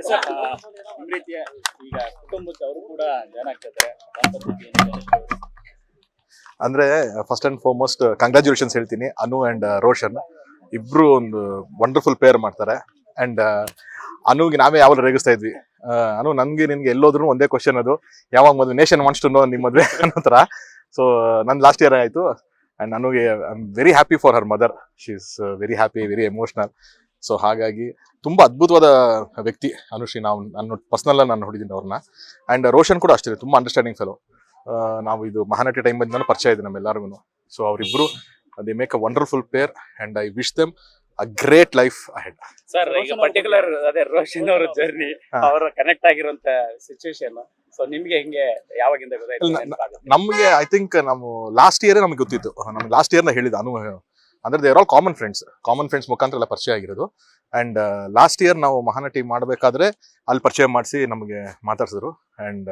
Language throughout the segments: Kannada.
ಸರ್, ನಿಮ್ ರೀತಿಯ ಈಗ ಕುಟುಂಬಕ್ಕೆ ಅವರು ಕೂಡ ಜಾಯ್ನ್ ಆಗ್ತಿದ್ದಾರೆ. ಅಂದ್ರೆ ಫಸ್ಟ್ ಅಂಡ್ ಫಾರ್ಮೋಸ್ಟ್ ಕಂಗ್ರಾಚುಲೇಷನ್ಸ್ ಹೇಳ್ತೀನಿ. ಅನು ಅಂಡ್ ರೋಷನ್ ಇಬ್ರು ಒಂದು ವಂಡರ್ಫುಲ್ ಪೇರ್ ಮಾಡ್ತಾರೆ. ಅಂಡ್ ಅನುಗೆ ನಾವೇ ಯಾವಾಗ ರೇಗಿಸ್ತಾ ಇದ್ವಿ, ಅನು ನನ್ಗೆ ನಿನ್ಗೆ ಎಲ್ಲೋದ್ರು ಒಂದೇ ಕ್ವಶನ್, ಅದು ಯಾವಾಗ ಮದುವೆ, ನೇಷನ್ ವಾಂಟ್ಸ್ ಟು ನೋ ನಿಮ್ಮ ಮದುವೆ ಅನ್ನೋ ತರ. ಸೊ ನನ್ ಲಾಸ್ಟ್ ಇಯರ್ ಆಯ್ತು. ಅಂಡ್ ಅನುಗೆ I am very happy for her mother. She is very happy, very emotional. So ಹಾಗಾಗಿ ತುಂಬಾ ಅದ್ಭುತವಾದ ವ್ಯಕ್ತಿ ಅನುಶ್ರೀ. ನಾನು ಪರ್ಸನಲ್ ನಾನು ನೋಡಿದ್ದೀನಿ ಅವ್ರನ್ನ. ಅಂಡ್ ರೋಷನ್ ಕೂಡ ಅಷ್ಟೇ, ತುಂಬಾ ಅಂಡರ್ಸ್ಟ್ಯಾಂಡಿಂಗ್ ಫೆಲೋ. ನಾವು ಇದು ಮಹಾನಟಿ ಟೈಮ್ ಬಂದ ಪರಿಚಯ ಇದೆ ನಮ್ಮೆಲ್ಲರಿಗೂ. ಸೊ ಅವರಿಬ್ರು they make a wonderful pair and I wish them a great life ahead. Sir, ಈಗ ಪರ್ಟಿಕ್ಯುಲರ್ ಅದೇ ರೋಷನ್ ಅವರ ಜರ್ನಿ, ಅವರ ಕನೆಕ್ಟ್ ಆಗಿರುವಂತ ಸಿಚುವೇಶನ್, ಸೊ ನಿಮ್ಗೆ ಹೆಂಗೆ ಯಾವಾಗಿಂದ ಗೊತ್ತಾಯ್ತು? ನಮ್ಗೆ ಐ ಥಿಂಕ್ ನಾವು ಲಾಸ್ಟ್ ಇಯರ್ ನಮ್ಗೆ ಗೊತ್ತಿತ್ತು. ನಮ್ಗೆ ಲಾಸ್ಟ್ ಇಯರ್ ನ ಹೇಳಿದ ಅನು, ಅಂದ್ರೆ ದೇರ್ ಆಲ್ ಕಾಮನ್ ಫ್ರೆಂಡ್ಸ್ ಮುಖಾಂತರ ಎಲ್ಲ ಪರಿಚಯ ಆಗಿರೋದು. ಅಂಡ್ ಲಾಸ್ಟ್ ಇಯರ್ ನಾವು ಮಹಾನಟಿ ಮಾಡ್ಬೇಕಾದ್ರೆ ಅಲ್ಲಿ ಪರಿಚಯ ಮಾಡಿಸಿ ನಮಗೆ ಮಾತಾಡ್ಸಿದ್ರು. And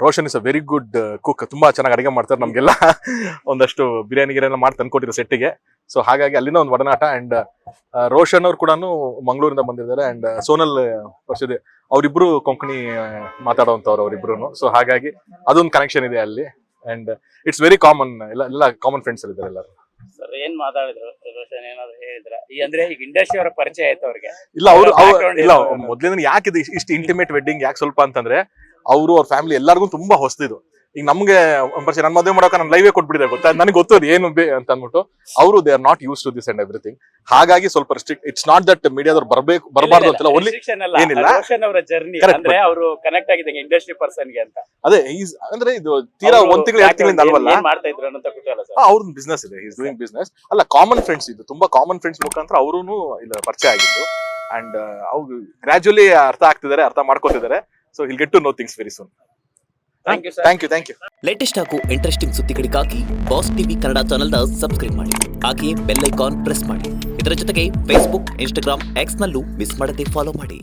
Roshan is a very good cook, ತುಂಬಾ ಚೆನ್ನಾಗಿ ಅಡಿಗೆ ಮಾಡ್ತಾರೆ. ನಮ್ಗೆಲ್ಲ ಒಂದಷ್ಟು ಬಿರಿಯಾನಿ ಗಿರಿಯೆಲ್ಲ ಮಾಡಿ ತಂದ್ಕೊಟ್ಟಿರೋ ಸೆಟ್ಟಿಗೆ. ಸೊ ಹಾಗಾಗಿ ಅಲ್ಲಿಂದ ಒಂದು ಒಡನಾಟ. ಅಂಡ್ ರೋಷನ್ ಅವ್ರು ಕೂಡ ಮಂಗಳೂರಿಂದ ಬಂದಿದ್ದಾರೆ. ಅಂಡ್ ಸೋನಲ್ ವರ್ಷದ ಅವರಿಬ್ರು ಕೊಂಕಣಿ ಮಾತಾಡುವಂತವ್ರು ಅವರಿಬ್ರು. ಸೊ ಹಾಗಾಗಿ ಅದೊಂದು ಕನೆಕ್ಷನ್ ಇದೆ ಅಲ್ಲಿ. ಅಂಡ್ ಇಟ್ಸ್ ವೆರಿ ಕಾಮನ್, ಎಲ್ಲ ಕಾಮನ್ ಫ್ರೆಂಡ್ಸ್ ಇದ್ದಾರೆ ಎಲ್ಲರೂ. ಸರ್, ಏನ್ ಮಾತಾಡಿದ್ರು ರೋಷನ್, ಏನಾದ್ರು ಹೇಳಿದ್ರ? ಅಂದ್ರೆ ಈಗ ಇಂಡಸ್ಟ್ರಿ ಅವರ ಪರಿಚಯ ಆಯ್ತು ಅವ್ರಿಗೆ? ಇಲ್ಲ, ಇಲ್ಲ ಮೊದ್ಲಿಂದ ಯಾಕೆ ಇಷ್ಟು ಇಂಟಿಮೇಟ್ ವೆಡ್ಡಿಂಗ್ ಯಾಕೆ ಸ್ವಲ್ಪ ಅಂತಂದ್ರೆ, ಅವರು ಅವ್ರ ಫ್ಯಾಮಿಲಿ ಎಲ್ಲರಿಗೂ ತುಂಬಾ ಹೊಸದಿದು. ಈಗ ನಮ್ಗೆ ಪರಿಚಯ, ನನ್ನ ಮದುವೆ ಮಾಡೋಕೆ ನಾನು ಲೈವೇ ಕೊಟ್ಬಿಟ್ಟಿದೆ, ಗೊತ್ತಾ, ನನಗೆ ಗೊತ್ತದು ಏನು ಅಂತ ಅಂದ್ಬಿಟ್ಟು. ಅವರು they are not used to this and everything. ಹಾಗಾಗಿ ಸ್ವಲ್ಪ ರಿಸ್ಟ್ರಿಕ್ಟ್. ಇಟ್ಸ್ ನಾಟ್ ದಟ್ ಮೀಡಿಯಾದವ್ರು ಬರಬಾರ್ದು ಅಂತೆಲ್ಲ ಓನ್ಲಿ ಏನಿಲ್ಲ. ರೋಷನ್ ಅವರ ಜರ್ನಿ ಅಂದ್ರೆ ಅವರು ಕನೆಕ್ಟ್ ಆಗಿದ್ದಂಗೆ ಇಂಡಸ್ಟ್ರಿ ಪರ್ಸನ್ ಗೆ ಅಂತ. ಅದೇ ಅಂದ್ರೆ ಇದು ತೀರಾ ಒಂದ್ ತಿಂಗಳು 2 ತಿಂಗಳಿಂದ ಅಲ್ವಲ್ಲ, ಮಾಡ್ತಾ ಇದ್ರು ಅನ್ನೋ ಕುತೂಹಲ ಸರ್. ಅವ್ರದ್ದು ಬಿಸ್ನೆಸ್ ಇದೆ, ಈಸ್ ಡೂಯಿಂಗ್ ಬಿಸ್ನೆಸ್. ಅಲ್ಲ, ಕಾಮನ್ ಫ್ರೆಂಡ್ಸ್ ಇದು, ತುಂಬಾ ಕಾಮನ್ ಫ್ರೆಂಡ್ಸ್ ಮುಖಾಂತರ ಅವರು ಇಲ್ಲ ಪರಿಚಯ ಆಗಿದ್ದು. ಅಂಡ್ ಅವ್ರು ಗ್ರಾಜುಯಲಿ ಅರ್ಥ ಮಾಡ್ಕೋತಿದ್ದಾರೆ. So will get to know things very soon. Thank you. Latest ಹಾಗೂ ಇಂಟ್ರೆಸ್ಟಿಂಗ್ ಸುದ್ದಿಗಳಿಗಾಗಿ ಬಾಸ್ ಟಿವಿ ಕನ್ನಡ ಚಾನೆಲ್ನ ಸಬ್ಸ್ಕ್ರೈಬ್ ಮಾಡಿ. ಹಾಗೆಯೇ ಬೆಲ್ ಐಕಾನ್ ಪ್ರೆಸ್ ಮಾಡಿ. ಇದರ ಜೊತೆಗೆ ಫೇಸ್ಬುಕ್, ಇನ್ಸ್ಟಾಗ್ರಾಮ್, ಎಕ್ಸ್ ನಲ್ಲೂ ಮಿಸ್ ಮಾಡದೆ ಫಾಲೋ ಮಾಡಿ.